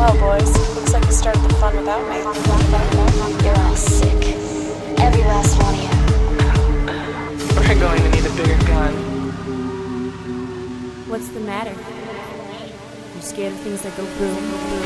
Well, boys, looks like you started the fun without me. You're all sick. Every last one of you. We're going to need a bigger gun. What's the matter? You scared of things that go boom, boom?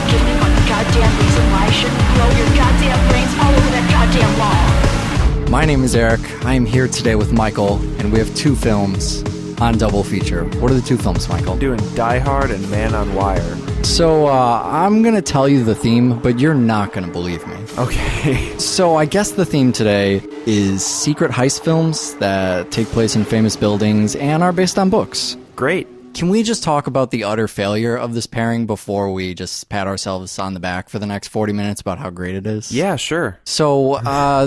Give me one goddamn reason why I shouldn't blow your goddamn brains all over that goddamn wall. My name is Eric. I am here today with Michael, and we have two films on Double Feature. What are the two films, Michael? Doing Die Hard and Man on Wire. So, I'm going to tell you the theme, but you're not going to believe me. Okay. So, I guess the theme today is secret heist films that take place in famous buildings and are based on books. Great. Can we just talk about the utter failure of this pairing before we just pat ourselves on the back for the next 40 minutes about how great it is? Yeah, sure. So,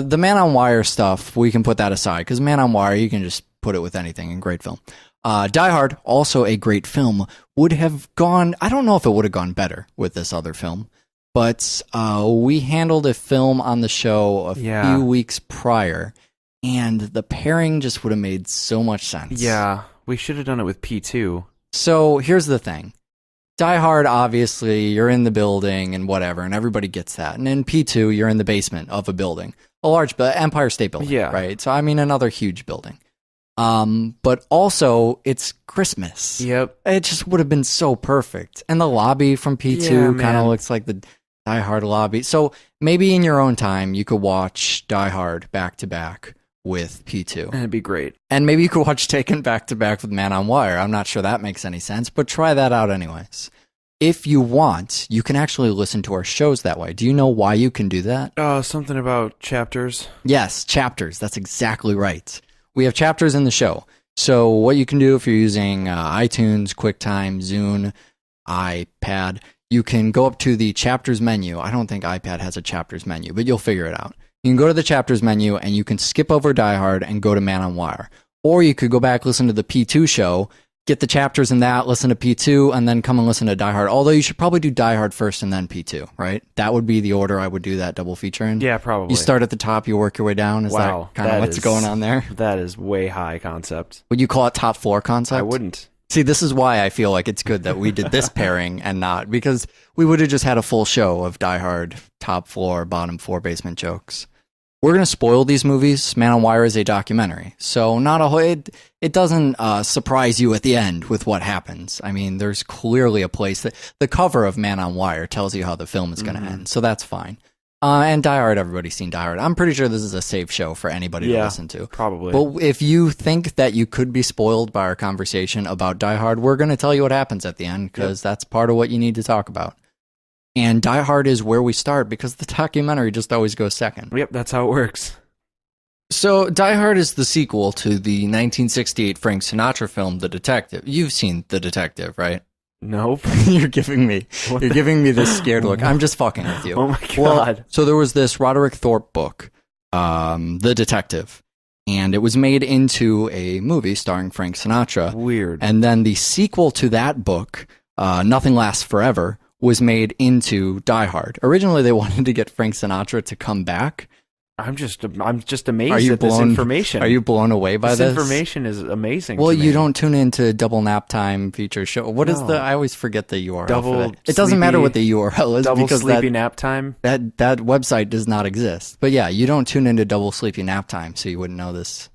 the Man on Wire stuff, we can put that aside, because Man on Wire, you can just put it with anything, and great film. Die Hard, also a great film, would have gone, I don't know if it would have gone better with this other film, but we handled a film on the show a few weeks prior, and the pairing just would have made so much sense. Yeah, we should have done it with P2. So here's the thing. Die Hard, obviously, you're in the building and whatever, and everybody gets that. And in P2, you're in the basement of a building. A large Empire State Building, right? So, I mean, another huge building. But also, it's Christmas. Yep. It just would have been so perfect. And the lobby from P2 kind of looks like the Die Hard lobby. So maybe in your own time, you could watch Die Hard back to back with P2. And it'd be great. And maybe you could watch Taken back to back with Man on Wire. I'm not sure that makes any sense, but try that out anyways. If you want, you can actually listen to our shows that way. Do you know why you can do that? Something about chapters. Yes, chapters. That's exactly right. We have chapters in the show. So what you can do if you're using iTunes, QuickTime, Zune, iPad, you can go up to the chapters menu. I don't think iPad has a chapters menu, but you'll figure it out. You can go to the chapters menu and you can skip over Die Hard and go to Man on Wire. Or you could go back, listen to the P2 show, get the chapters in that, listen to P2, and then come and listen to Die Hard. Although you should probably do Die Hard first and then P2, right? That would be the order I would do that double feature in. Yeah, probably. You start at the top, you work your way down. Is wow, that kind of what's going on there? That is way high concept. Would you call it top floor concept? I wouldn't. See, this is why I feel like it's good that we did this pairing and not, because we would have just had a full show of Die Hard top floor, bottom floor basement jokes. We're going to spoil these movies. Man on Wire is a documentary, so not a whole, it doesn't surprise you at the end with what happens. I mean, there's clearly a place that the cover of Man on Wire tells you how the film is going to end, so that's fine. And Die Hard, everybody's seen Die Hard. I'm pretty sure this is a safe show for anybody to listen to. Probably. But if you think that you could be spoiled by our conversation about Die Hard, we're going to tell you what happens at the end, because that's part of what you need to talk about. And Die Hard is where we start because the documentary just always goes second. Yep, that's how it works. So Die Hard is the sequel to the 1968 Frank Sinatra film, The Detective. You've seen The Detective, right? Nope. You're giving me this scared look. I'm just fucking with you. Oh my God. Well, so there was this Roderick Thorpe book, The Detective, and it was made into a movie starring Frank Sinatra. Weird. And then the sequel to that book, Nothing Lasts Forever, was made into Die Hard. Originally, they wanted to get Frank Sinatra to come back. I'm just amazed at this information. Are you blown away by this? This information is amazing. Well, to me. you don't tune into Double Nap Time feature show. What is I always forget the URL for that. It doesn't matter what the URL is Double because Sleepy Nap Time. That website does not exist. But yeah, you don't tune into Double Sleepy Nap Time, so you wouldn't know this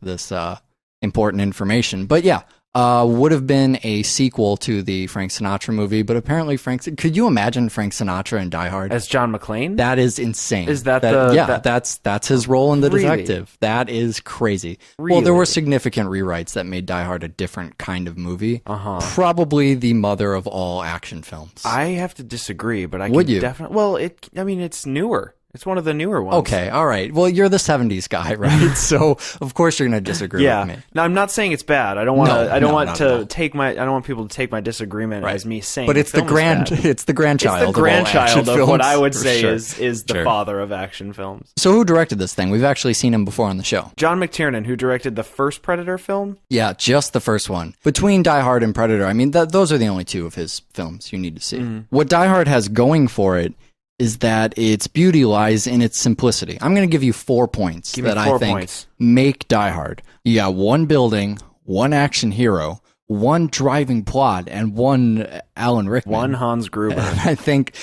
important information. But yeah. Would have been a sequel to the Frank Sinatra movie, but apparently could you imagine Frank Sinatra in Die Hard? As John McClane? That is insane. Is that that's his role in The Really? Detective. That is crazy. Really? Well, there were significant rewrites that made Die Hard a different kind of movie. Uh-huh. Probably the mother of all action films. I have to disagree, but I Would can you? definitely. Well, it's newer. It's one of the newer ones. Okay, all right. Well, you're the 70s guy, right? So, of course you're going to disagree with me. No, I'm not saying it's bad. I don't want No, I don't no, want not at all. to take my I don't want people to take my disagreement as me saying But it's the film is bad. it's the grandchild. It's the grandchild of, all action of what films, I would for say sure. is the Sure. father of action films. So who directed this thing? We've actually seen him before on the show. John McTiernan, who directed the first Predator film. Yeah, just the first one. Between Die Hard and Predator, I mean, those are the only two of his films you need to see. What Die Hard has going for it is that its beauty lies in its simplicity. I'm going to give you 4 points Give me that 4 I think points. make Die Hard. You got one building, one action hero, one driving plot, and one Alan Rickman. One Hans Gruber. I think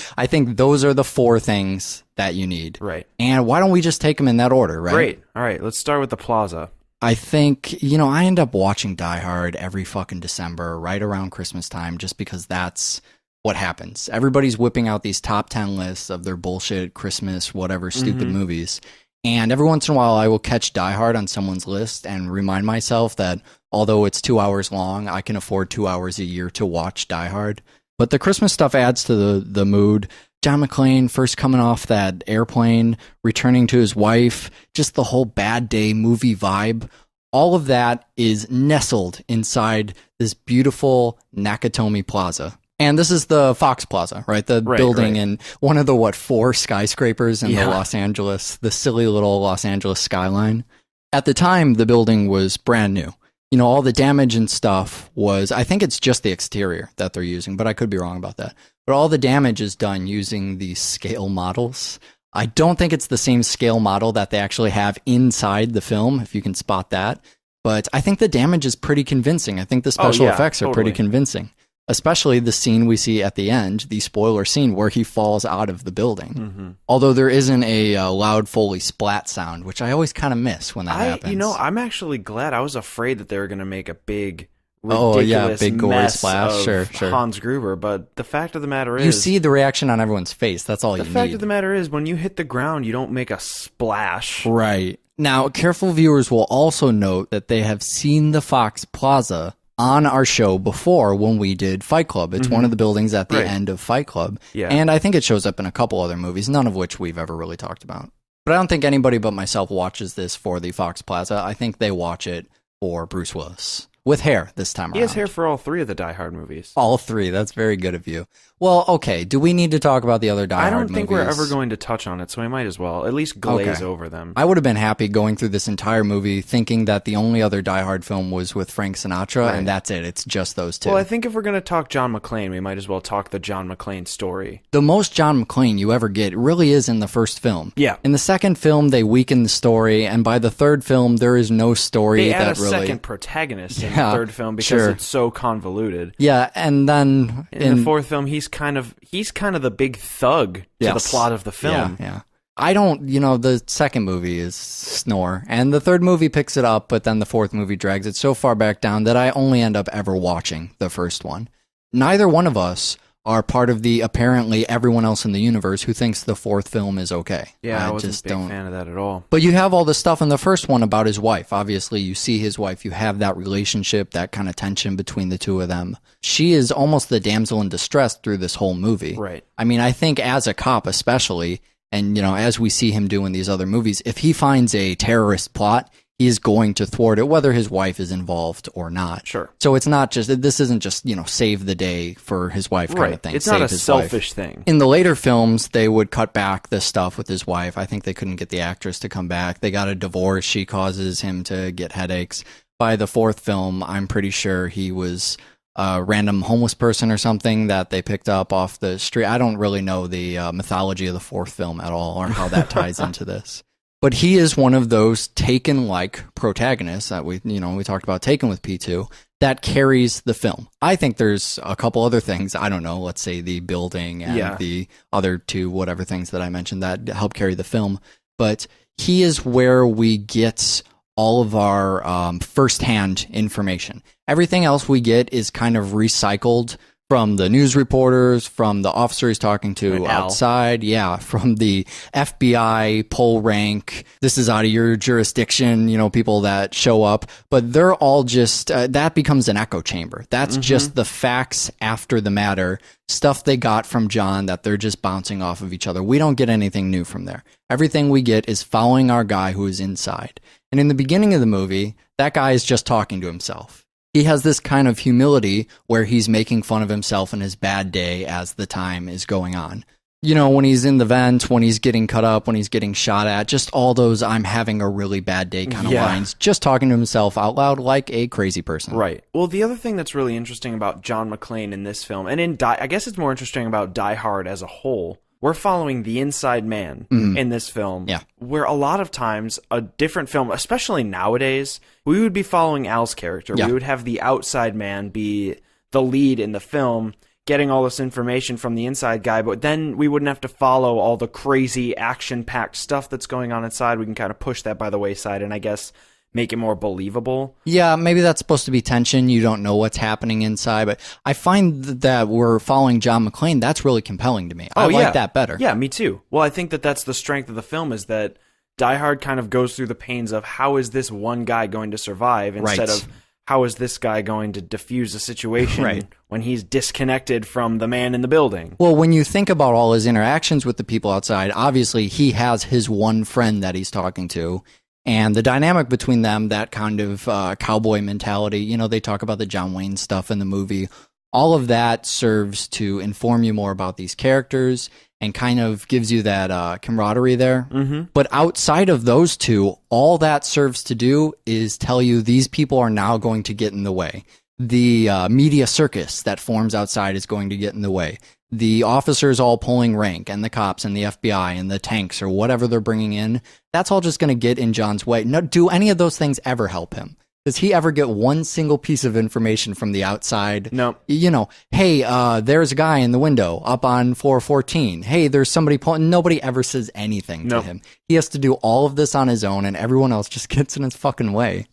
those are the 4 things that you need. Right. And why don't we just take them in that order, right? Great. All right, let's start with the plaza. I think, I end up watching Die Hard every fucking December, right around Christmas time, just because that's what happens. Everybody's whipping out these top 10 lists of their bullshit Christmas, whatever, stupid movies. And every once in a while, I will catch Die Hard on someone's list and remind myself that although it's 2 hours long, I can afford 2 hours a year to watch Die Hard. But the Christmas stuff adds to the mood. John McClane first coming off that airplane, returning to his wife, just the whole Bad Day movie vibe. All of that is nestled inside this beautiful Nakatomi Plaza. And this is the Fox Plaza, right? The building in one of the, 4 skyscrapers in the Los Angeles, the silly little Los Angeles skyline. At the time, the building was brand new. All the damage and stuff was, I think it's just the exterior that they're using, but I could be wrong about that. But all the damage is done using these scale models. I don't think it's the same scale model that they actually have inside the film, if you can spot that. But I think the damage is pretty convincing. I think the special effects are pretty convincing. Especially the scene we see at the end, the spoiler scene where he falls out of the building. Although there isn't a loud Foley splat sound, which I always kind of miss when that happens. I'm actually glad. I was afraid that they were going to make a big, ridiculous big gory mess splash. of Sure. Hans Gruber. But the fact of the matter is, you see the reaction on everyone's face. That's all you need. The fact of the matter is, when you hit the ground, you don't make a splash. Right. Now, careful viewers will also note that they have seen the Fox Plaza on our show before when we did Fight Club. It's one of the buildings at the end of Fight Club. Yeah. And I think it shows up in a couple other movies, none of which we've ever really talked about. But I don't think anybody but myself watches this for the Fox Plaza. I think they watch it for Bruce Willis. With hair this time around. He has hair for all 3 of the Die Hard movies. All 3. That's very good of you. Well, okay. Do we need to talk about the other Die Hard movies? I don't think we're ever going to touch on it, so we might as well at least glaze over them. I would have been happy going through this entire movie thinking that the only other Die Hard film was with Frank Sinatra, and that's it. It's just those 2. Well, I think if we're going to talk John McClane, we might as well talk the John McClane story. The most John McClane you ever get really is in the first film. Yeah. In the second film, they weaken the story, and by the third film, there is no story they add that a really... second protagonist in the third film because it's so convoluted. Yeah, and then in the fourth film, he's kind of the big thug to the plot of the film. Yeah. I don't, the second movie is snore, and the third movie picks it up, but then the fourth movie drags it so far back down that I only end up ever watching the first one. Neither one of us are part of the apparently everyone else in the universe who thinks the fourth film is okay. Yeah, I wasn't a big fan of that at all. But you have all the stuff in the first one about his wife. Obviously, you see his wife. You have that relationship, that kind of tension between the 2 of them. She is almost the damsel in distress through this whole movie. Right. I mean, I think as a cop especially, and, as we see him do in these other movies, if he finds a terrorist plot, he is going to thwart it, whether his wife is involved or not. Sure. So it's not just, this isn't just, save the day for his wife kind of thing. It's not a selfish thing. In the later films, they would cut back the stuff with his wife. I think they couldn't get the actress to come back. They got a divorce. She causes him to get headaches. By the fourth film, I'm pretty sure he was a random homeless person or something that they picked up off the street. I don't really know the mythology of the fourth film at all or how that ties into this. But he is one of those Taken-like protagonists that we talked about Taken with P2 that carries the film. I think there's a couple other things. I don't know. Let's say the building and the other 2 whatever things that I mentioned that help carry the film. But he is where we get all of our firsthand information. Everything else we get is kind of recycled from the news reporters, from the officer he's talking to outside, from the FBI poll rank. This is out of your jurisdiction, people that show up. But they're all just, that becomes an echo chamber. That's just the facts after the matter, stuff they got from John that they're just bouncing off of each other. We don't get anything new from there. Everything we get is following our guy who is inside. And in the beginning of the movie, that guy is just talking to himself. He has this kind of humility where he's making fun of himself and his bad day as the time is going on. When he's in the vent, when he's getting cut up, when he's getting shot at, just all those I'm having a really bad day kind of lines, just talking to himself out loud like a crazy person. Right. Well, the other thing that's really interesting about John McClane in this film, and I guess it's more interesting about Die Hard as a whole, we're following the inside man in this film. Yeah. Where a lot of times a different film, especially nowadays, we would be following Al's character. Yeah. We would have the outside man be the lead in the film, getting all this information from the inside guy, but then we wouldn't have to follow all the crazy action-packed stuff that's going on inside. We can kind of push that by the wayside and I guess make it more believable. Yeah, maybe that's supposed to be tension. You don't know what's happening inside, but I find that we're following John McClane. That's really compelling to me. I like that better. Yeah, me too. Well, I think that that's the strength of the film is that Die Hard kind of goes through the pains of how is this one guy going to survive instead of how is this guy going to diffuse a situation when he's disconnected from the man in the building? Well, when you think about all his interactions with the people outside, obviously he has his one friend that he's talking to. And the dynamic between them, that kind of cowboy mentality, you know, they talk about the John Wayne stuff in the movie. All of that serves to inform you more about these characters and kind of gives you that camaraderie there. Mm-hmm. But outside of those two, all that serves to do is tell you these people are now going to get in the way. The media circus that forms outside is going to get in the way. The officers all pulling rank and the cops and the FBI and the tanks or whatever they're bringing in, that's all just going to get in John's way. No, do any of those things ever help him? Does he ever get one single piece of information from the outside? No. You know, hey, there's a guy in the window up on floor 14. Hey, there's somebody pulling. Nobody ever says anything to him. He has to do all of this on his own and everyone else just gets in his fucking way.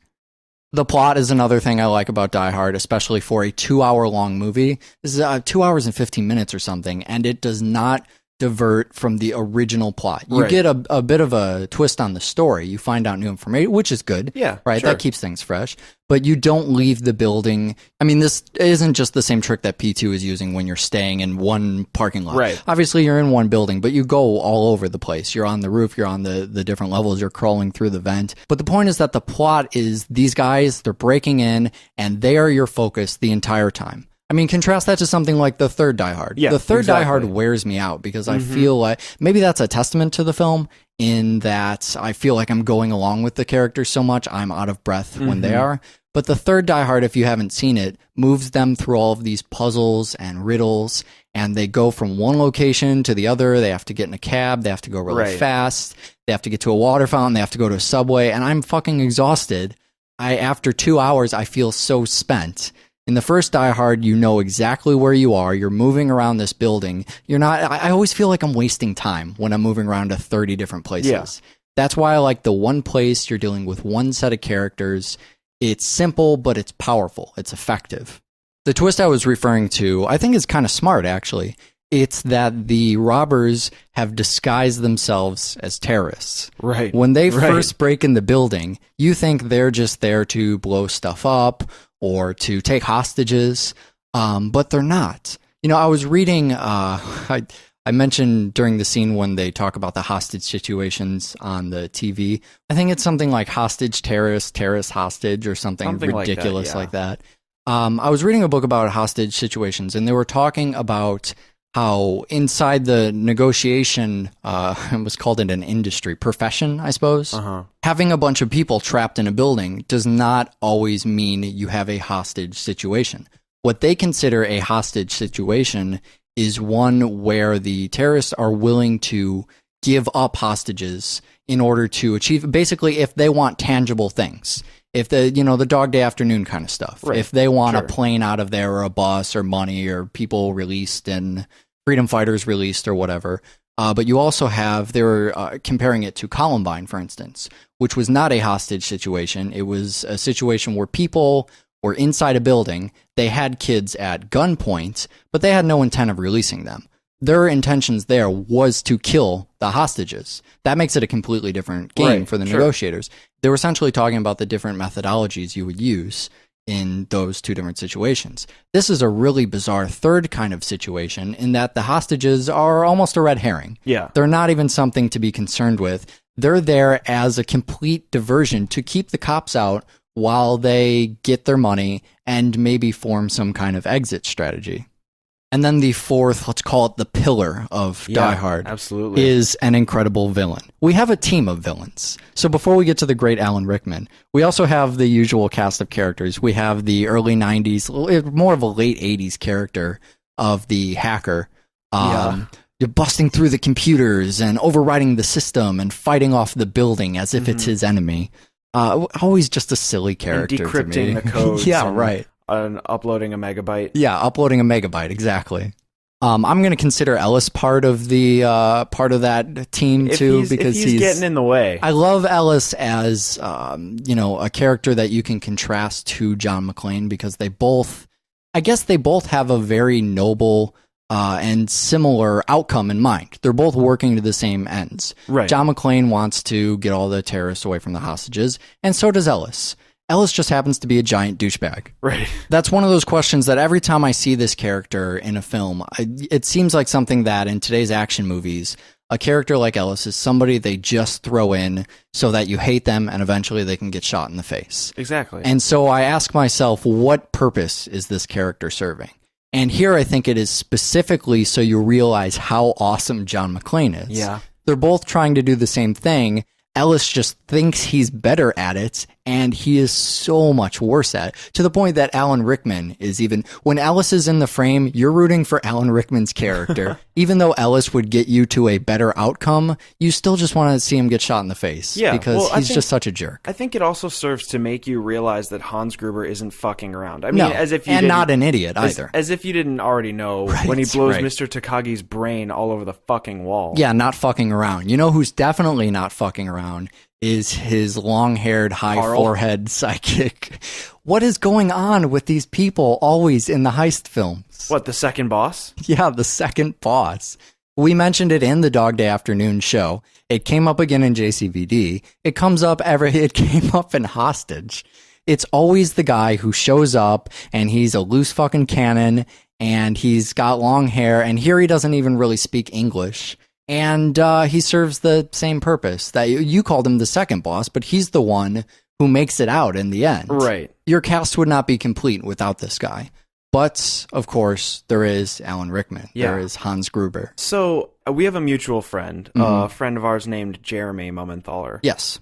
The plot is another thing I like about Die Hard, especially for a 2-hour-long movie. This is 2 hours and 15 minutes or something, and it does not divert from the original plot. You get a bit of a twist on the story. You find out new information, which is good. Yeah, right. Sure. That keeps things fresh. But you don't leave the building. I mean, this isn't just the same trick that P2 is using when you're staying in one parking lot. Right. Obviously, you're in one building, but you go all over the place. You're on the roof. You're on the different levels. You're crawling through the vent. But the point is that the plot is these guys, they're breaking in, and they are your focus the entire time. I mean, contrast that to something like the third Die Hard. Yeah, the third Die Hard wears me out because I feel like maybe that's a testament to the film in that I feel like I'm going along with the characters so much I'm out of breath when they are. But the third Die Hard, if you haven't seen it, moves them through all of these puzzles and riddles, and they go from one location to the other. They have to get in a cab. They have to go really fast. They have to get to a water fountain. They have to go to a subway, and I'm fucking exhausted. After 2 hours, I feel so spent. In the first Die Hard, you know exactly where you are. You're moving around this building. You're not. I always feel like I'm wasting time when I'm moving around to 30 different places. Yeah. That's why I like the one place. You're dealing with one set of characters. It's simple, but it's powerful. It's effective. The twist I was referring to, I think, is kind of smart, actually. It's that the robbers have disguised themselves as terrorists. Right. When they first break in the building, you think they're just there to blow stuff up or to take hostages, but they're not. You know, I was reading, I mentioned during the scene when they talk about the hostage situations on the TV, I think it's something like hostage, terrorist, hostage, or something ridiculous like that. I was reading a book about hostage situations, and they were talking about how inside the negotiation, it was called an industry, profession, I suppose. Having a bunch of people trapped in a building does not always mean you have a hostage situation. What they consider a hostage situation is one where the terrorists are willing to give up hostages in order to achieve, basically, if they want tangible things. If the Dog Day Afternoon kind of stuff. Right. If they want a plane out of there or a bus or money or people released and freedom fighters released or whatever. But you also have, they were comparing it to Columbine, for instance, which was not a hostage situation. It was a situation where people were inside a building. They had kids at gunpoint, but they had no intent of releasing them. Their intentions there was to kill the hostages. That makes it a completely different game for the negotiators. They were essentially talking about the different methodologies you would use in those two different situations. This is a really bizarre third kind of situation in that the hostages are almost a red herring. Yeah. They're not even something to be concerned with. They're there as a complete diversion to keep the cops out while they get their money and maybe form some kind of exit strategy. And then the fourth, let's call it the pillar of Die Hard, is an incredible villain. We have a team of villains. So before we get to the great Alan Rickman, we also have the usual cast of characters. We have the early 90s, more of a late 80s character of the hacker. you're busting through the computers and overriding the system and fighting off the building as if it's his enemy. Always just a silly character And decrypting to me. the codes. Yeah, and, right. uploading a megabyte. Yeah, uploading a megabyte, exactly. I'm going to consider Ellis part of that team too, because he's getting in the way. I love Ellis as a character that you can contrast to John McClane, because they both have a very noble and similar outcome in mind. They're both working to the same ends. Right. John McClane wants to get all the terrorists away from the hostages, and so does Ellis. Ellis just happens to be a giant douchebag. Right. That's one of those questions that every time I see this character in a film, it seems like something that in today's action movies, a character like Ellis is somebody they just throw in so that you hate them and eventually they can get shot in the face. Exactly. And so I ask myself, what purpose is this character serving? And here I think it is specifically so you realize how awesome John McClane is. Yeah. They're both trying to do the same thing. Ellis just thinks he's better at it, and he is so much worse at it, to the point that Alan Rickman is even... When Ellis is in the frame, you're rooting for Alan Rickman's character. Even though Ellis would get you to a better outcome, you still just want to see him get shot in the face. Yeah, because well, he's just such a jerk. I think it also serves to make you realize that Hans Gruber isn't fucking around. I mean, No, as if you and didn't- not an idiot either. As if you didn't already know Right, when he blows right. Mr. Takagi's brain all over the fucking wall. Yeah, not fucking around. You know who's definitely not fucking around is his long-haired, high Carl? forehead psychic. What is going on with these people always in the heist films? What, the second boss? Yeah, the second boss. We mentioned it in the Dog Day Afternoon show. It came up again in JCVD. It came up in Hostage. It's always the guy who shows up and he's a loose fucking cannon and he's got long hair, and here he doesn't even really speak English. And he serves the same purpose. That you called him the second boss, but he's the one who makes it out in the end. Right. Your cast would not be complete without this guy. But, of course, there is Alan Rickman. Yeah. There is Hans Gruber. So, we have a mutual friend, a friend of ours named Jeremy Mumenthaler. Yes.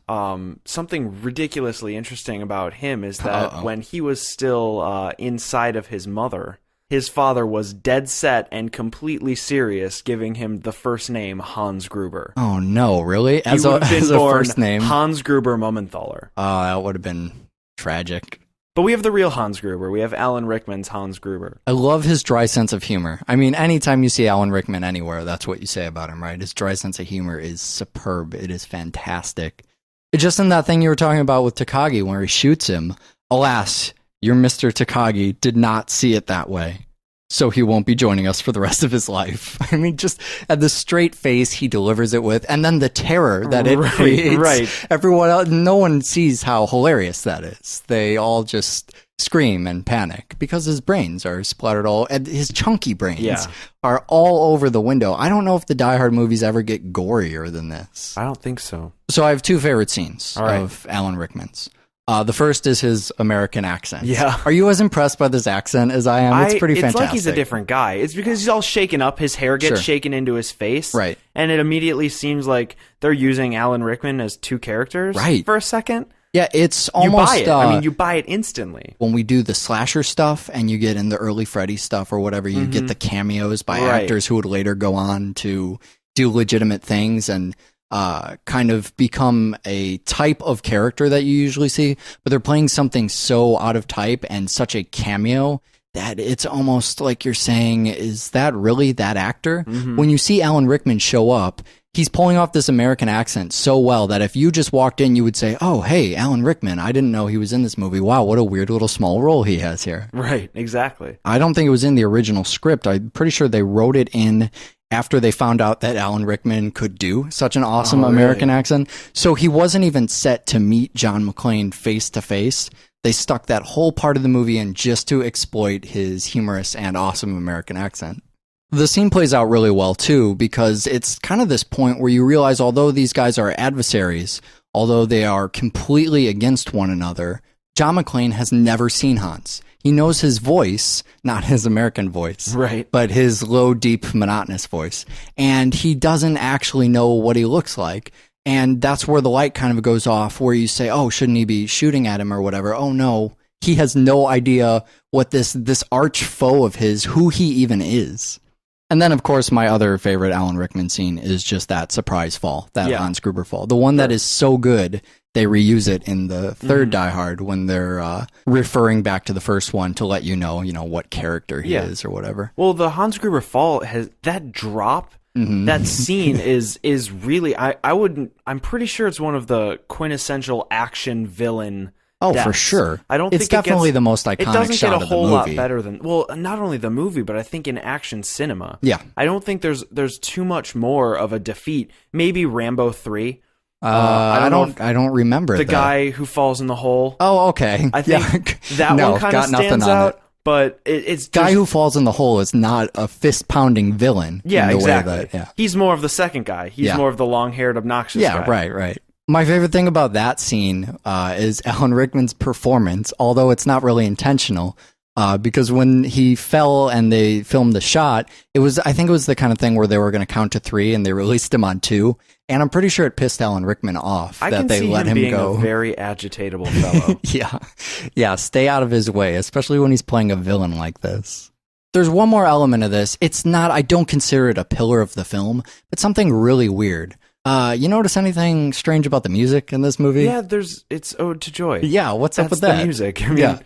Something ridiculously interesting about him is that when he was still inside of his mother, his father was dead set and completely serious, giving him the first name Hans Gruber. Oh, no, really? He would have been as a born first name? Hans Gruber Mumenthaler. Oh, that would have been tragic. But we have the real Hans Gruber. We have Alan Rickman's Hans Gruber. I love his dry sense of humor. I mean, anytime you see Alan Rickman anywhere, that's what you say about him, right? His dry sense of humor is superb. It is fantastic. It's just in that thing you were talking about with Takagi, where he shoots him. Alas, your Mr. Takagi did not see it that way. So he won't be joining us for the rest of his life. I mean, just at the straight face he delivers it with, and then the terror that it creates. Right. Everyone else, no one sees how hilarious that is. They all just scream and panic because his brains are splattered and his chunky brains are all over the window. I don't know if the Die Hard movies ever get gorier than this. I don't think so. So I have two favorite scenes All right. of Alan Rickman's. The first is his American accent. Yeah. Are you as impressed by this accent as I am? It's pretty fantastic. It's like he's a different guy. It's because he's all shaken up. His hair gets Sure. shaken into his face. Right. And it immediately seems like they're using Alan Rickman as two characters Right. for a second. Yeah, it's You almost... buy it. I mean, you buy it instantly. when we do the slasher stuff and you get in the early Freddy stuff or whatever, you get the cameos by Right. actors who would later go on to do legitimate things and kind of become a type of character that you usually see, but they're playing something so out of type and such a cameo that it's almost like you're saying, is that really that actor? When you see Alan Rickman show up, he's pulling off this American accent so well that if you just walked in, you would say, oh, hey, Alan Rickman, I didn't know he was in this movie. Wow, what a weird little small role he has here. Right, exactly. I don't think it was in the original script. I'm pretty sure they wrote it in after they found out that Alan Rickman could do such an awesome American accent. So he wasn't even set to meet John McClane face to face. They stuck that whole part of the movie in just to exploit his humorous and awesome American accent. The scene plays out really well, too, because it's kind of this point where you realize although these guys are adversaries, although they are completely against one another, John McClane has never seen Hans. He knows his voice, not his American voice, Right. but his low, deep, monotonous voice. And he doesn't actually know what he looks like. And that's where the light kind of goes off, where you say, oh, shouldn't he be shooting at him or whatever? Oh, no. He has no idea what this arch foe of his, who he even is. And then, of course, my other favorite Alan Rickman scene is just that surprise fall, that Yeah. Hans Gruber fall. The one that is so good, they reuse it in the third Die Hard when they're referring back to the first one to let you know what character he Yeah. is or whatever. Well, the Hans Gruber fall has that drop. That scene is really I'm pretty sure it's one of the quintessential action villain. Oh, deaths. for sure. I don't It's think definitely it gets, the most It iconic doesn't shot get of a the whole lot movie. better than not only the movie, but I think in action cinema. Yeah. I don't think there's too much more of a defeat. Maybe Rambo 3. I don't remember The that. guy who falls in the hole. Oh, okay. I think Yeah. that No, one kind of got nothing stands on out. it. But it's Guy just- who falls in the hole is not a fist-pounding villain. yeah, in the exactly. Way that, He's more of the second guy. He's Yeah. more of the long-haired, obnoxious Yeah, guy. right. My favorite thing about that scene is Alan Rickman's performance, although it's not really intentional. Because when he fell and they filmed the shot, I think it was the kind of thing where they were going to count to 3 and they released him on 2. And I'm pretty sure it pissed Alan Rickman off I that can they see let him him being go. a very agitatable fellow. Yeah, stay out of his way, especially when he's playing a villain like this. There's one more element of this. I don't consider it a pillar of the film, but something really weird. You notice anything strange about the music in this movie? Yeah, it's Ode to Joy. Yeah, what's up with That's that? the music. I mean, Yeah.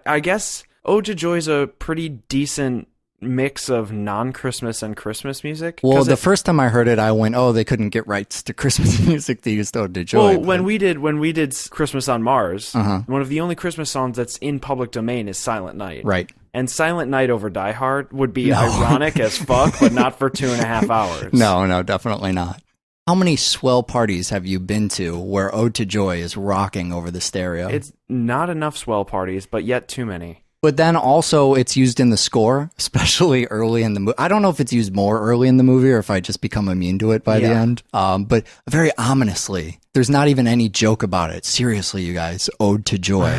I guess Ode to Joy is a pretty decent mix of non-Christmas and Christmas music. Well, 'Cause the first time I heard it, I went, "Oh, they couldn't get rights to Christmas music. They used Ode to Joy." Well, but- when we did Christmas on Mars, Uh-huh. one of the only Christmas songs that's in public domain is Silent Night. right. And Silent Night over Die Hard would be ironic as fuck, but not for 2.5 hours. No, definitely not. How many swell parties have you been to where Ode to Joy is rocking over the stereo? It's not enough swell parties, but yet too many. But then also it's used in the score, especially early in the movie. I don't know if it's used more early in the movie or if I just become immune to it by the Yeah. end. But very ominously, there's not even any joke about it. Seriously, you guys, Ode to Joy.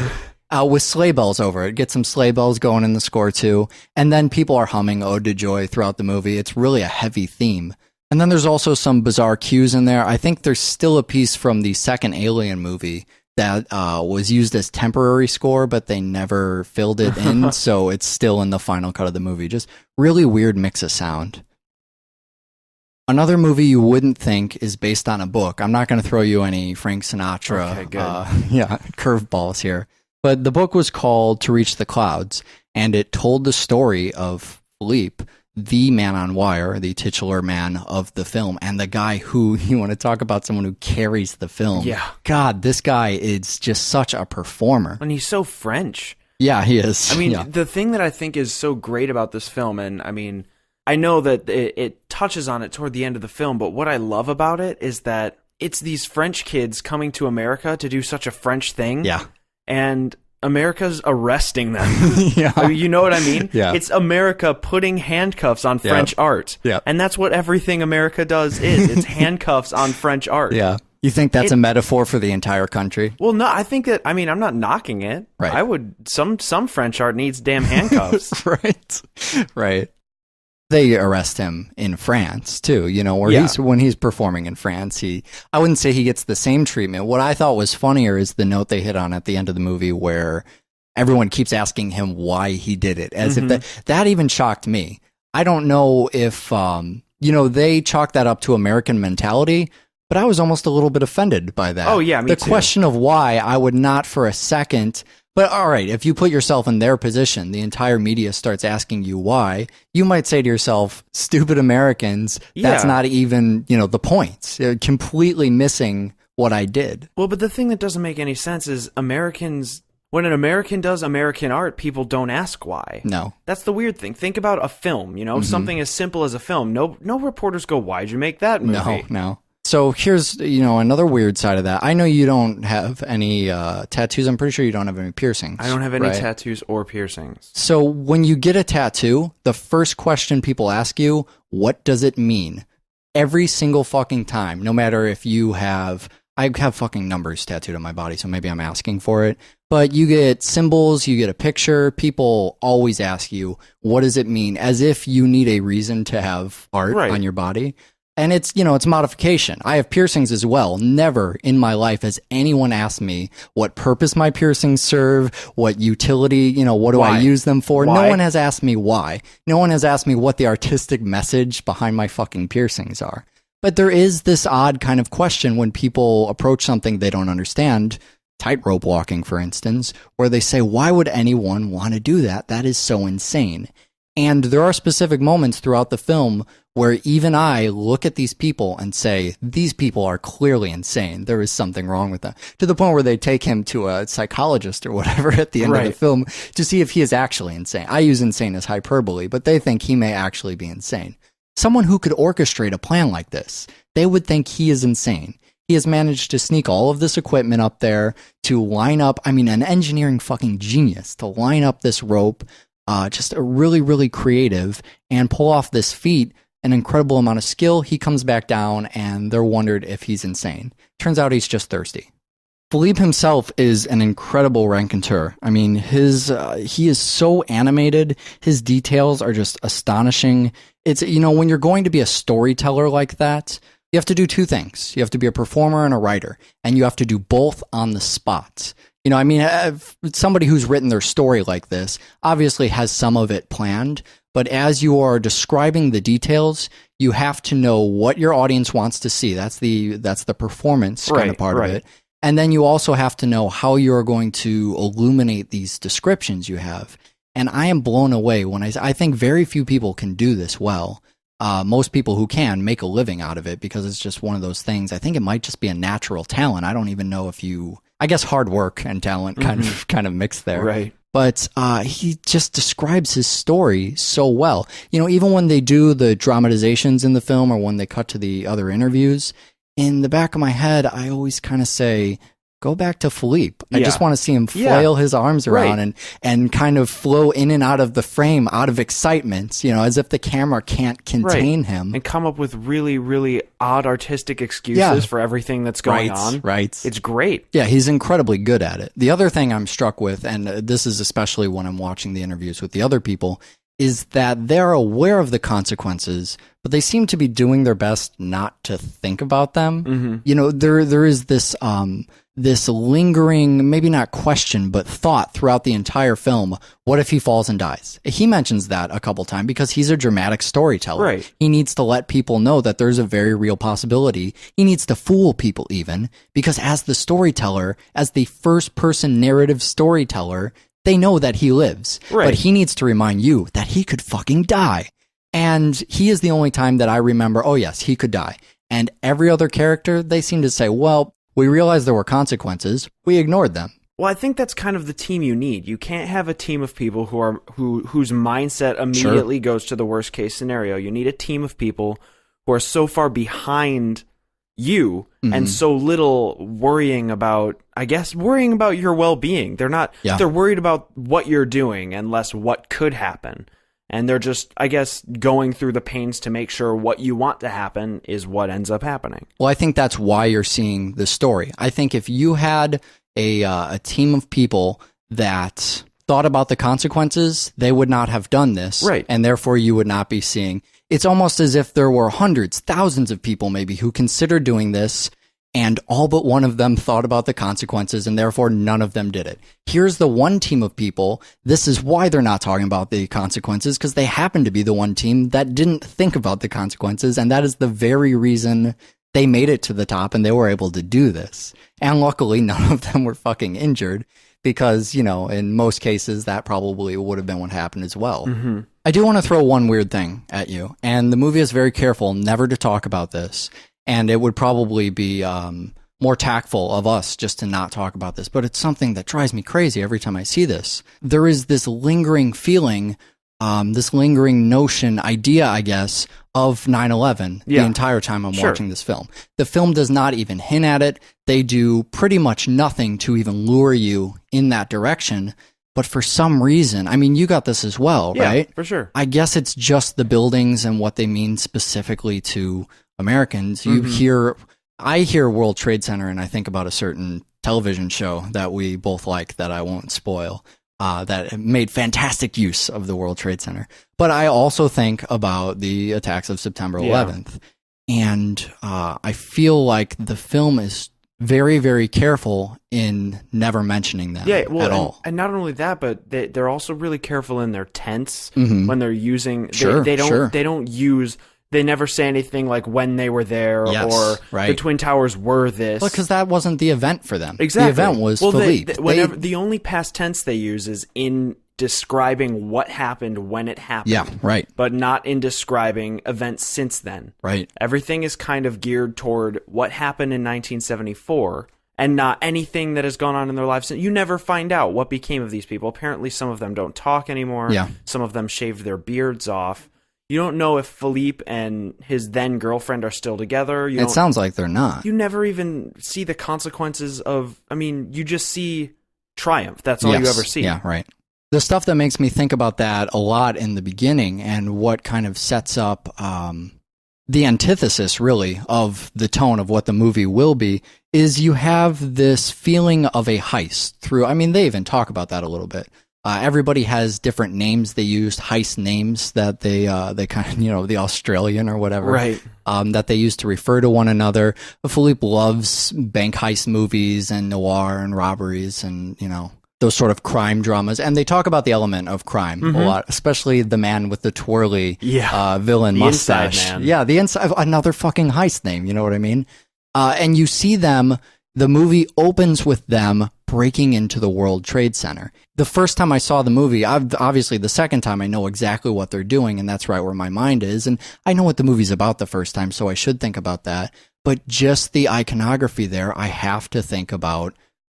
With sleigh bells over it. Get some sleigh bells going in the score too. And then people are humming Ode to Joy throughout the movie. It's really a heavy theme. And then there's also some bizarre cues in there. I think there's still a piece from the second Alien movie that was used as temporary score, but they never filled it in, so it's still in the final cut of the movie. Just really weird mix of sound. Another movie you wouldn't think is based on a book. I'm not going to throw you any Frank Sinatra Okay, good. curveballs here. But the book was called To Reach the Clouds, and it told the story of Philippe, the man on wire, the titular man of the film, and the guy who, you want to talk about someone who carries the film. Yeah. God, this guy is just such a performer. And he's so French. Yeah, he is. I mean, yeah. the thing that I think is so great about this film, and I mean, I know that it touches on it toward the end of the film, but what I love about it is that it's these French kids coming to America to do such a French thing. Yeah. And America's arresting them. Yeah. I mean, you know what I mean? Yeah. It's America putting handcuffs on French art. Yep. And that's what everything America does is. It's handcuffs on French art. Yeah. You think that's a metaphor for the entire country? Well, no, I think that, I mean, I'm not knocking it. Right. I would, some French art needs damn handcuffs. Right. Right. They arrest him in France too, where Yeah. when he's performing in France, I wouldn't say he gets the same treatment. What I thought was funnier is the note they hit on at the end of the movie where everyone keeps asking him why he did it, as if that even shocked me. I don't know if, they chalk that up to American mentality, but I was almost a little bit offended by that. Oh, yeah, me The too. question of why, I would not for a second. But all right, if you put yourself in their position, the entire media starts asking you why, you might say to yourself, stupid Americans, that's Yeah. not even, the point. You're completely missing what I did. Well, but the thing that doesn't make any sense is when an American does American art, people don't ask why. No. That's the weird thing. Think about a film, something as simple as a film. No reporters go, why'd you make that movie? No. So here's, another weird side of that. I know you don't have any tattoos. I'm pretty sure you don't have any piercings. I don't have any right? tattoos or piercings. So when you get a tattoo, the first question people ask you, what does it mean? Every single fucking time, no matter if I have fucking numbers tattooed on my body, so maybe I'm asking for it. But you get symbols, you get a picture, people always ask you, what does it mean? As if you need a reason to have art Right. on your body. And it's, it's modification. I have piercings as well. Never in my life has anyone asked me what purpose my piercings serve, what utility, what do Why? I use them for? Why? No one has asked me why. No one has asked me what the artistic message behind my fucking piercings are. But there is this odd kind of question when people approach something they don't understand, tightrope walking, for instance, where they say, why would anyone want to do that? That is so insane. And there are specific moments throughout the film where even I look at these people and say, these people are clearly insane. There is something wrong with them. To the point where they take him to a psychologist or whatever at the end of the film to see if he is actually insane. I use insane as hyperbole, but they think he may actually be insane. Someone who could orchestrate a plan like this, they would think he is insane. He has managed to sneak all of this equipment up there to line up, an engineering fucking genius to line up this rope, just a really, really creative, and pull off this feat, an incredible amount of skill. He comes back down and they're wondered if he's insane. Turns out he's just thirsty. Philippe himself is an incredible raconteur. He is so animated. His details are just astonishing. It's, when you're going to be a storyteller like that, you have to do two things. You have to be a performer and a writer, and you have to do both on the spot. Somebody who's written their story like this obviously has some of it planned, but as you are describing the details, you have to know what your audience wants to see. That's the performance kind of part of it. And then you also have to know how you're going to illuminate these descriptions you have. And I am blown away when I think very few people can do this well. Most people who can make a living out of it because it's just one of those things. I think it might just be a natural talent. I don't even know if I guess hard work and talent kind of mixed there. Right. But he just describes his story so well. Even when they do the dramatizations in the film or when they cut to the other interviews, in the back of my head, I always kind of say, go back to Philippe. I just want to see him flail his arms around and kind of flow in and out of the frame out of excitement, as if the camera can't contain him. And come up with really, really odd artistic excuses for everything that's going on. Right. It's great. Yeah, he's incredibly good at it. The other thing I'm struck with, and this is especially when I'm watching the interviews with the other people, is that they're aware of the consequences, but they seem to be doing their best not to think about them. There is this lingering, maybe not question, but thought throughout the entire film. What if he falls and dies? He mentions that a couple times because he's a dramatic storyteller. Right. He needs to let people know that there's a very real possibility. He needs to fool people even because as the storyteller, as the first person narrative storyteller, they know that he lives. Right. But he needs to remind you that he could fucking die. And he is the only time that I remember, oh yes, he could die. And every other character, they seem to say, well, we realized there were consequences. We ignored them. Well, I think that's kind of the team you need. You can't have a team of people whose mindset immediately goes to the worst case scenario. You need a team of people who are so far behind you and so little worrying about your well-being. They're worried about what you're doing and less what could happen. And they're just, I guess, going through the pains to make sure what you want to happen is what ends up happening. Well, I think that's why you're seeing this story. I think if you had a team of people that thought about the consequences, they would not have done this. Right. And therefore you would not be seeing. It's almost as if there were hundreds, thousands of people maybe who considered doing this and all but one of them thought about the consequences and therefore none of them did it. Here's the one team of people. This is why they're not talking about the consequences, because they happen to be the one team that didn't think about the consequences, and that is the very reason they made it to the top and they were able to do this. And luckily none of them were fucking injured because, in most cases that probably would have been what happened as well. Mm-hmm. I do want to throw one weird thing at you, and the movie is very careful never to talk about this. And it would probably be more tactful of us just to not talk about this. But it's something that drives me crazy every time I see this. There is this lingering feeling, this lingering idea, I guess, of 9/11 the entire time I'm watching this film. The film does not even hint at it. They do pretty much nothing to even lure you in that direction. But for some reason, you got this as well, right? Yeah, for sure. I guess it's just the buildings and what they mean specifically to Americans. I hear World Trade Center and I think about a certain television show that we both like that I won't spoil, that made fantastic use of the World Trade Center. But I also think about the attacks of September 11th. And I feel like the film is very, very careful in never mentioning them at all. And not only that, but they're also really careful in their tense Mhm. when they're using. Sure, they don't. sure. They don't use. They never say anything like when they were there Yes, or right. the Twin Towers were this. Well, because that wasn't the event for them. Exactly. The event was well, Philippe. whenever the only past tense they use is in describing what happened when it happened. Yeah, right, But not in describing events since then. right. Everything is kind of geared toward what happened in 1974 and not anything that has gone on in their lives. You never find out what became of these people. Apparently, some of them don't talk anymore. Yeah. Some of them shaved their beards off. You don't know if Philippe and his then girlfriend are still together. It sounds like they're not. You never even see the consequences of. I mean, you just see triumph. That's all you Yes. ever see. Yeah, right. The stuff that makes me think about that a lot in the beginning and what kind of sets up the antithesis, really, of the tone of what the movie will be is you have this feeling of a heist through. I mean, they even talk about that a little bit. Everybody has different names they use, heist names that they kind of, the Australian or whatever, Right. that they use to refer to one another. Philippe loves bank heist movies and noir and robberies and, those sort of crime dramas. And they talk about the element of crime a lot, especially the man with the twirly villain The Inside mustache. Man. Yeah, the inside, another fucking heist name, you know what I mean? And you see them, the movie opens with them breaking into the World Trade Center. The first time I saw the movie, obviously the second time I know exactly what they're doing, and that's right where my mind is. And I know what the movie's about the first time, so I should think about that. But just the iconography there, I have to think about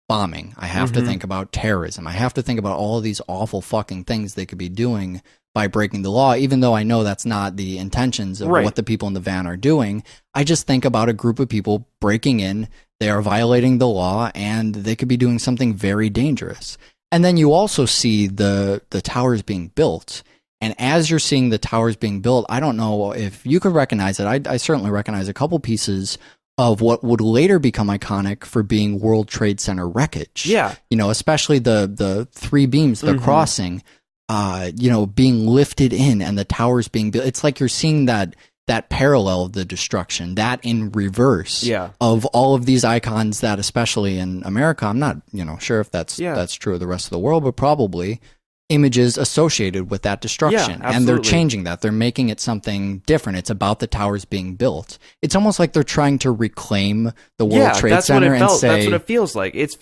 bombing. I have to think about terrorism. I have to think about all of these awful fucking things they could be doing by breaking the law, even though I know that's not the intentions of what the people in the van are doing. I just think about a group of people breaking in. They are violating the law, and they could be doing something very dangerous. And then you also see the towers being built. And as you're seeing the towers being built, I don't know if you could recognize it. I certainly recognize a couple pieces of what would later become iconic for being World Trade Center wreckage. Yeah. Especially the three beams, the crossing, being lifted in and the towers being built. It's like you're seeing that parallel of the destruction, that in reverse of all of these icons that, especially in America, I'm not, sure if that's true of the rest of the world, but probably images associated with that destruction. And they're changing that. They're making it something different. It's about the towers being built. It's almost like they're trying to reclaim the World Trade Center and say... That's what it feels like. It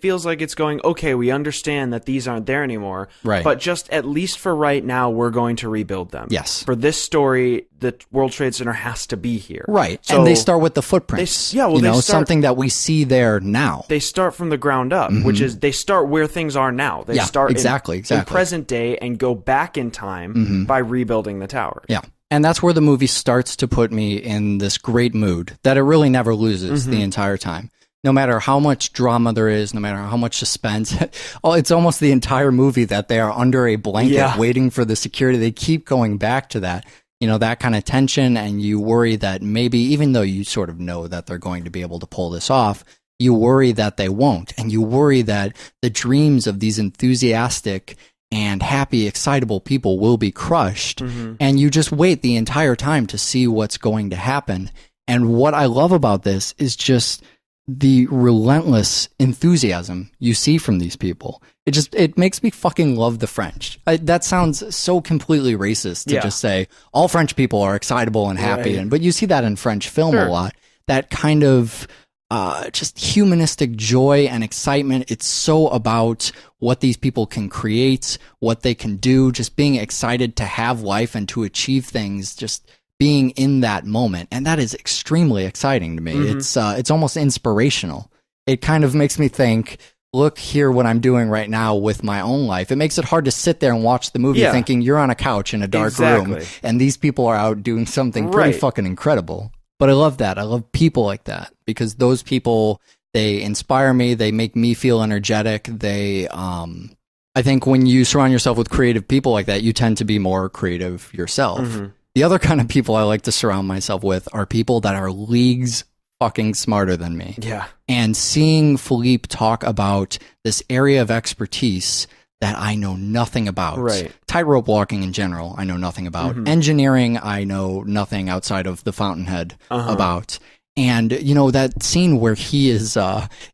feels like it's going, okay, we understand that these aren't there anymore. Right. But just at least for right now, we're going to rebuild them. Yes. For this story, the World Trade Center has to be here. Right. So and they start with the footprints. Something that we see there now. They start from the ground up, which is they start where things are now. They start exactly. in present day and go back in time by rebuilding the tower. Yeah. And that's where the movie starts to put me in this great mood that it really never loses the entire time. No matter how much drama there is, no matter how much suspense, it's almost the entire movie that they are under a blanket waiting for the security. They keep going back to that. That kind of tension, and you worry that maybe, even though you sort of know that they're going to be able to pull this off, you worry that they won't. And you worry that the dreams of these enthusiastic and happy, excitable people will be crushed. And you just wait the entire time to see what's going to happen. And what I love about this is just the relentless enthusiasm you see from these people. It makes me fucking love the French. That sounds so completely racist to just say all French people are excitable and happy. But you see that in French film a lot. That kind of just humanistic joy and excitement. It's so about what these people can create, what they can do, just being excited to have life and to achieve things, just being in that moment. And that is extremely exciting to me. It's almost inspirational. It kind of makes me think, look here what I'm doing right now with my own life. It makes it hard to sit there and watch the movie thinking you're on a couch in a dark room and these people are out doing something pretty fucking incredible. But I love that. I love people like that because those people, they inspire me. They make me feel energetic. I think when you surround yourself with creative people like that, you tend to be more creative yourself. The other kind of people I like to surround myself with are people that are leagues fucking smarter than me. Yeah. And seeing Philippe talk about this area of expertise that I know nothing about. Right. Tightrope walking in general, I know nothing about. Engineering, I know nothing outside of the Fountainhead about. And, you know, that scene where he is,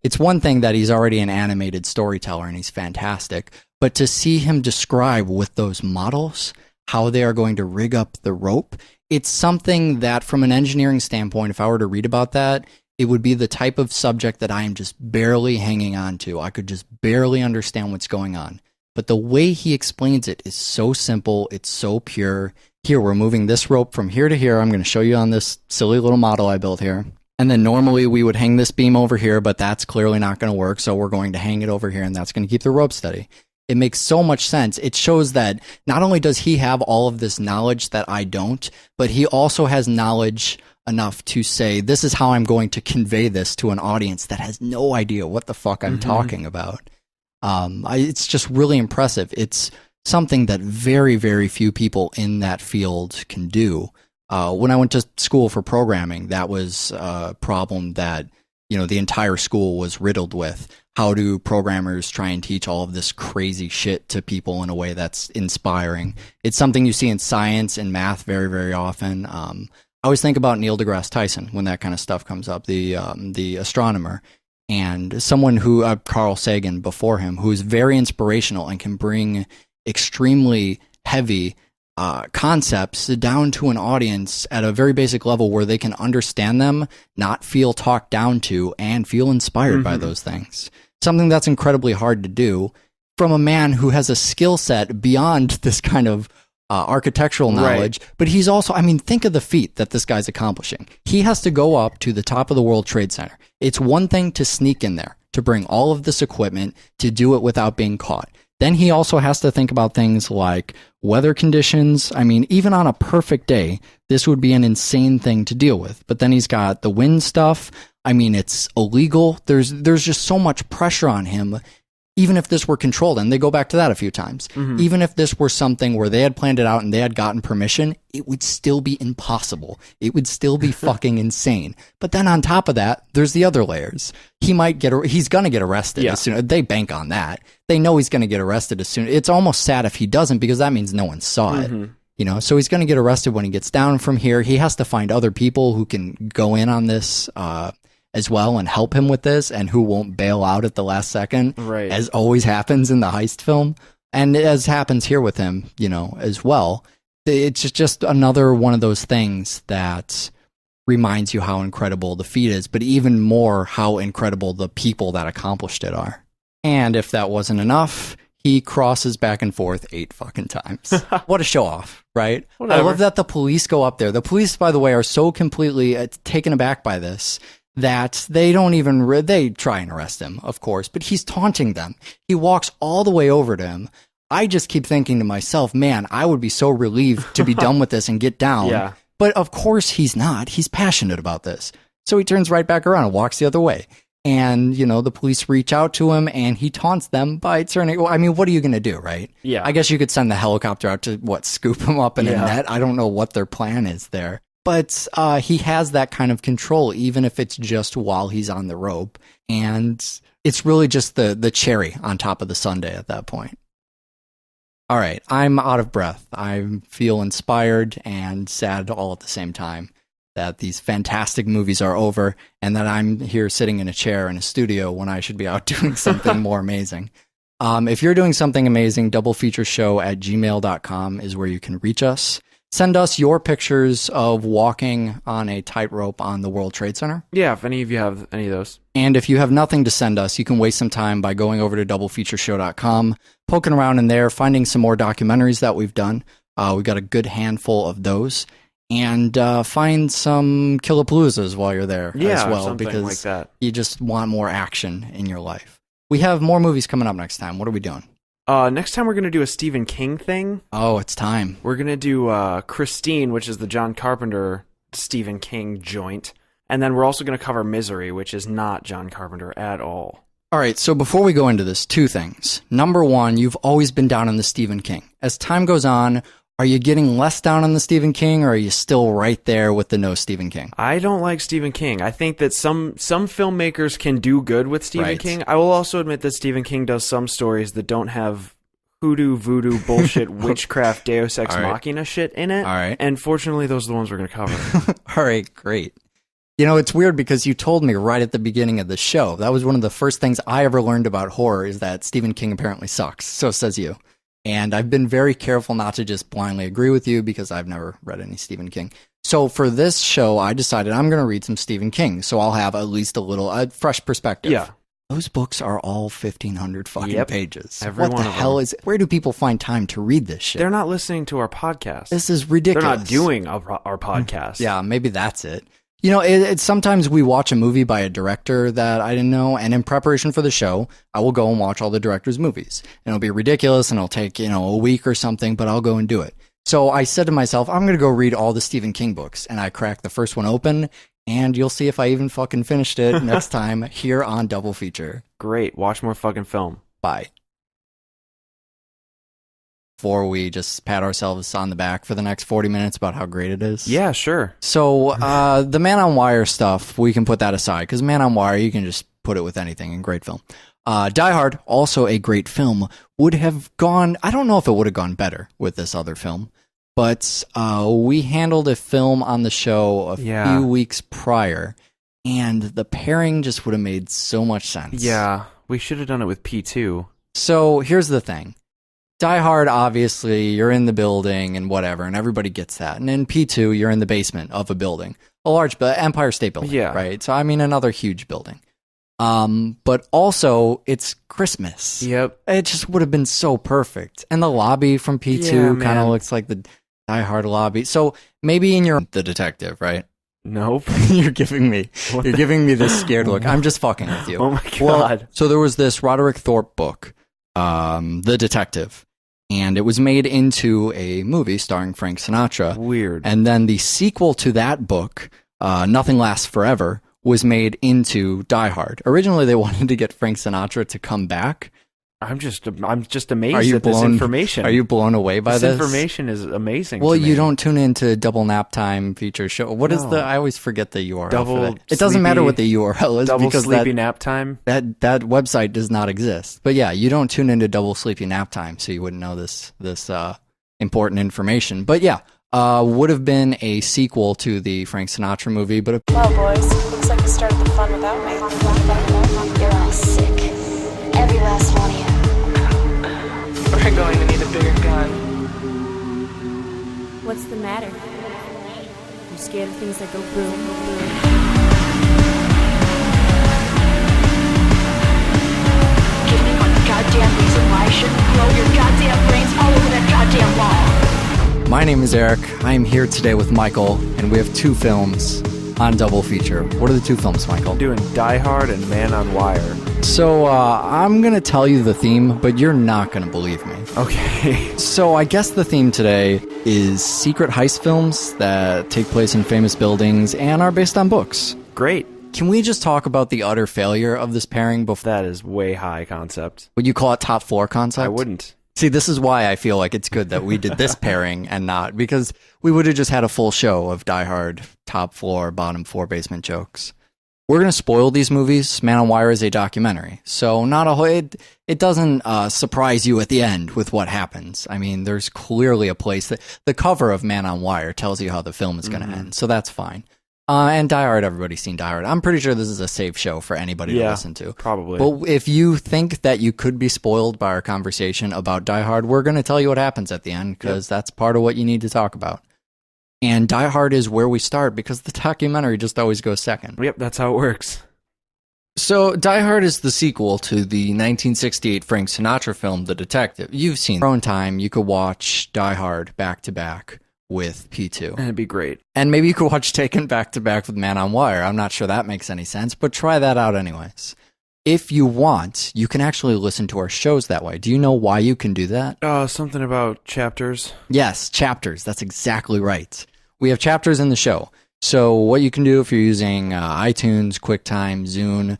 it's one thing that he's already an animated storyteller and he's fantastic, but to see him describe with those models how they are going to rig up the rope, it's something that from an engineering standpoint, if I were to read about that, it would be the type of subject that I am just barely hanging on to. I could just barely understand what's going on. But the way he explains it is so simple. It's so pure. Here, we're moving this rope from here to here. I'm going to show you on this silly little model I built here. And then normally we would hang this beam over here, but that's clearly not going to work. So we're going to hang it over here, and that's going to keep the rope steady. It makes so much sense. It shows that not only does he have all of this knowledge that I don't, but he also has knowledge enough to say, this is how I'm going to convey this to an audience that has no idea what the fuck I'm talking about. It's just really impressive. It's something that very, very few people in that field can do. When I went to school for programming, that was a problem that, you know, the entire school was riddled with. How do programmers try and teach all of this crazy shit to people in a way that's inspiring? It's something you see in science and math very, very often. I always think about Neil deGrasse Tyson when that kind of stuff comes up, the astronomer, and someone who, Carl Sagan before him, who is very inspirational and can bring extremely heavy concepts down to an audience at a very basic level where they can understand them, not feel talked down to, and feel inspired by those things. Something that's incredibly hard to do from a man who has a skill set beyond this kind of architectural knowledge, but he's also, I mean, think of the feat that this guy's accomplishing. He has to go up to the top of the World Trade Center. It's one thing to sneak in there, to bring all of this equipment, to do it without being caught. Then he also has to think about things like weather conditions. I mean, even on a perfect day, this would be an insane thing to deal with. But then he's got the wind stuff. I mean, it's illegal. There's just so much pressure on him. Even if this were controlled, and they go back to that a few times, even if this were something where they had planned it out and they had gotten permission, it would still be impossible. It would still be fucking insane. But then on top of that, there's the other layers. He's going to get arrested as soon. They bank on that. They know he's going to get arrested as soon. It's almost sad if he doesn't, because that means no one saw it. You know, so he's going to get arrested when he gets down from here. He has to find other people who can go in on this, as well, and help him with this, and who won't bail out at the last second, as always happens in the heist film, and as happens here with him, you know, as well. It's just another one of those things that reminds you how incredible the feat is, but even more how incredible the people that accomplished it are. And if that wasn't enough, he crosses back and forth 8 fucking times. What a show off, right? Whatever. I love that the police go up there. The police, by the way, are so completely taken aback by this that they don't even, they try and arrest him, of course, but he's taunting them. He walks all the way over to him. I just keep thinking to myself, man, I would be so relieved to be done with this and get down. Yeah. But of course he's not. He's passionate about this. So he turns right back around and walks the other way. And, you know, the police reach out to him and he taunts them by turning, well, I mean, what are you going to do, right? Yeah. I guess you could send the helicopter out to, scoop him up in a net? I don't know what their plan is there. But he has that kind of control, even if it's just while he's on the rope. And it's really just the cherry on top of the sundae at that point. All right, I'm out of breath. I feel inspired and sad all at the same time that these fantastic movies are over and that I'm here sitting in a chair in a studio when I should be out doing something more amazing. If you're doing something amazing, doublefeatureshow@gmail.com is where you can reach us. Send us your pictures of walking on a tightrope on the World Trade Center. Yeah, if any of you have any of those. And if you have nothing to send us, you can waste some time by going over to doublefeatureshow.com, poking around in there, finding some more documentaries that we've done. We've got a good handful of those. And find some Killapaloozas while you're there as well, because like that. You just want more action in your life. We have more movies coming up next time. What are we doing? Next time we're going to do a Stephen King thing. Oh, it's time. We're going to do Christine, which is the John Carpenter Stephen King joint. And then we're also going to cover Misery, which is not John Carpenter at all. All right, so before we go into this, 2 things. Number 1, you've always been down on the Stephen King. As time goes on, are you getting less down on the Stephen King, or are you still right there with the no Stephen King? I don't like Stephen King. I think that some filmmakers can do good with Stephen King. I will also admit that Stephen King does some stories that don't have hoodoo, voodoo, bullshit, witchcraft, Deus Ex All right. Machina shit in it. All right. And fortunately, those are the ones we're going to cover. All right, great. You know, it's weird because you told me right at the beginning of the show. That was one of the first things I ever learned about horror is that Stephen King apparently sucks. So says you. And I've been very careful not to just blindly agree with you because I've never read any Stephen King. So for this show, I decided I'm going to read some Stephen King. So I'll have at least a fresh perspective. Yeah. Those books are all 1,500 fucking Yep. pages. Every What one the of hell them. is? Where do people find time to read this shit? They're not listening to our podcast. This is ridiculous. They're not doing our podcast. Yeah, maybe that's it. You know, it's sometimes we watch a movie by a director that I didn't know, and in preparation for the show, I will go and watch all the director's movies. And it'll be ridiculous, and it'll take, a week or something, but I'll go and do it. So I said to myself, I'm going to go read all the Stephen King books, and I cracked the first one open, and you'll see if I even fucking finished it next time here on Double Feature. Great. Watch more fucking film. Bye. Before we just pat ourselves on the back for the next 40 minutes about how great it is. Yeah, sure. So the Man on Wire stuff, we can put that aside because Man on Wire, you can just put it with anything in great film. Die Hard, also a great film, would have gone, I don't know if it would have gone better with this other film, but we handled a film on the show a few weeks prior, and the pairing just would have made so much sense. Yeah, we should have done it with P2. So here's the thing. Die Hard, obviously, you're in the building and whatever, and everybody gets that. And in P2, you're in the basement of a building, a large Empire State Building, Yeah. right? So, I mean, another huge building. But also, it's Christmas. Yep. It just would have been so perfect. And the lobby from P2 Yeah, kind man. of looks like the Die Hard lobby. So maybe in your the detective, right? Nope. You're giving me this scared look. I'm just fucking with you. Oh my Well, god. so there was this Roderick Thorpe book, The Detective, and it was made into a movie starring Frank Sinatra. Weird. And then the sequel to that book, Nothing Lasts Forever, was made into Die Hard. Originally, they wanted to get Frank Sinatra to come back. I'm just amazed Are you at this information. Are you blown away by this? information is amazing. Well, to me. you don't tune into Double Nap Time feature show. What is No. I always forget the URL. Double for that. It doesn't matter sleepy- what the URL is double because sleepy nap time. that website does not exist. But yeah, you don't tune into Double Sleepy Nap Time, so you wouldn't know this important information. But yeah, would have been a sequel to the Frank Sinatra movie, but Well, boys, looks like you started the fun without me. You're all sick. Every last one of you. We're going to need a bigger gun. What's the matter? You scared of things that go boom, boom? Give me one goddamn reason why I shouldn't blow your goddamn brains all over that goddamn wall. my name is Eric. I am here today with Michael, and we have two films on Double Feature. What are the two films, Michael? I'm doing Die Hard and Man on Wire. So I'm going to tell you the theme, but you're not going to believe me. Okay. So I guess the theme today is secret heist films that take place in famous buildings and are based on books. Great. Can we just talk about the utter failure of this pairing before? That is way high concept. Would you call it top floor concept? I wouldn't. See, this is why I feel like it's good that we did this pairing and not, because we would have just had a full show of Die Hard top floor, bottom floor basement jokes. We're going to spoil these movies. Man on Wire is a documentary, so not a whole, it doesn't surprise you at the end with what happens. I mean, there's clearly a place that the cover of Man on Wire tells you how the film is going to end, so that's fine. And Die Hard, everybody's seen Die Hard. I'm pretty sure this is a safe show for anybody to listen to. Probably. But if you think that you could be spoiled by our conversation about Die Hard, we're going to tell you what happens at the end because that's part of what you need to talk about. And Die Hard is where we start because the documentary just always goes second. Yep, that's how it works. So Die Hard is the sequel to the 1968 Frank Sinatra film, The Detective. You've seen your own time. You could watch Die Hard back to back with P2. And it'd be great. And maybe you could watch Taken back to back with Man on Wire. I'm not sure that makes any sense, but try that out anyways. If you want, you can actually listen to our shows that way. Do you know why you can do that? Something about chapters. Yes, chapters. That's exactly right. We have chapters in the show. So what you can do if you're using iTunes, QuickTime, Zune,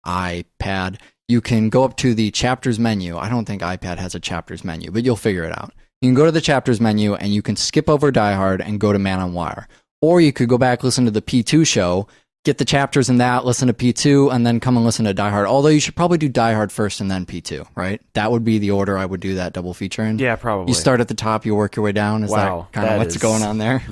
iPad, you can go up to the chapters menu. I don't think iPad has a chapters menu, but you'll figure it out. You can go to the chapters menu and you can skip over Die Hard and go to Man on Wire. Or you could go back, listen to the P2 show, get the chapters in that, listen to P2, and then come and listen to Die Hard. Although you should probably do Die Hard first and then P2, right? That would be the order I would do that double feature in. Yeah, probably. You start at the top, you work your way down. Is Wow, that kind of that what's is- going on there?